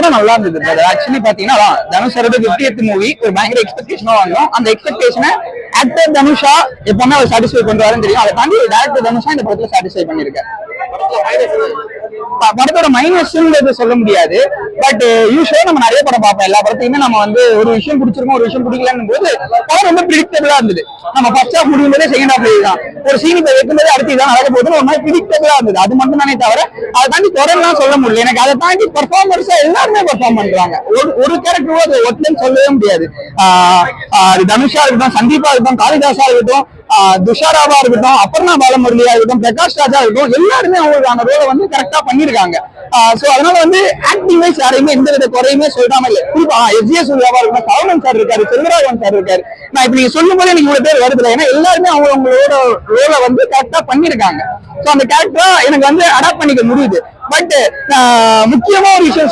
படம் நல்லா இருந்தது. ஆக்சுவலி பாத்தீங்கன்னா தனுஷ் 50th மூவி ஒரு பயங்கர எக்ஸ்பெக்டேஷனா வாங்கும். அந்த எக்ஸ்பெக்டேஷனை ஆக்டர் தனுஷா எப்பவுமே அவர் சாட்டிஸ்ஃபை பண்றாருன்னு தெரியும். அதை தாண்டி டேரக்டர் தனுஷா இந்த படத்துல சாட்டிஸ்ஃபை பண்ணிருக்காரு. படத்தோட மைனஸ்ன்றது சொல்ல முடியாது. பட் யூஸ்வலா நம்ம நிறைய படம் பார்ப்போம். எல்லா படத்தையுமே நம்ம வந்து ஒரு விஷயம் பிடிச்சிருக்கோம், ஒரு விஷயம் பிடிக்கலன்னு போது படம் ரொம்ப பிரிடிக்டபிளா இருந்தது. நம்ம ஃபர்ஸ்ட் ஹாஃப் முடியும் போதே செகண்ட் ஹாஃப் தான் ஒரு சீன் இப்ப வைக்கும்போது அடுத்து இதான் நடக்க போகுதுன்னு ஒரு மாதிரி பிரிடிக்டபிளா இருந்தது. அது மட்டும் தானே தவிர அதை தாண்டி தொடர்லாம் சொல்ல முடியல. எனக்கு அதை தாண்டி பெர்ஃபார்மன்ஸா எல்லாருமே பெர்ஃபார்ம் பண்றாங்க. ஒரு கேரக்டரும் அது ஒட்டுன்னு சொல்லவே முடியாது. அது தனுஷா இருக்கட்டும், சந்தீபா இருக்கட்டும், காளிதாஸா இருக்கட்டும், துஷாராவா இருக்கட்டும், அபர்ணா பாலமுரளியா இருக்கட்டும், பிரகாஷ் ராஜா இருக்கட்டும், எல்லாருமே அவங்களுக்கான ரோலை வந்து கரெக்டா பண்ணிருக்காங்க. சோ அதனால வந்து ஆக்டிங் வைஸ் யாரையுமே எந்த வித குறையுமே சொல்றாம இல்ல. குறிப்பா எஸ் சூர்யாவா இருக்கட்டும், சரவணன் சார் இருக்காரு, செல்வராகவன் சார் இருக்காரு. நான் இப்ப நீங்க சொல்லும் போது எனக்கு இவ்வளவு பேர் வருது. ஏன்னா எல்லாருமே அவங்களோட ரோலை வந்து கரெக்டா பண்ணிருக்காங்க. சோ அந்த கேரக்டரா எனக்கு வந்து அடாப்ட் பண்ணிக்க முடியுது. பட் முக்கியமா ஒரு விஷயம்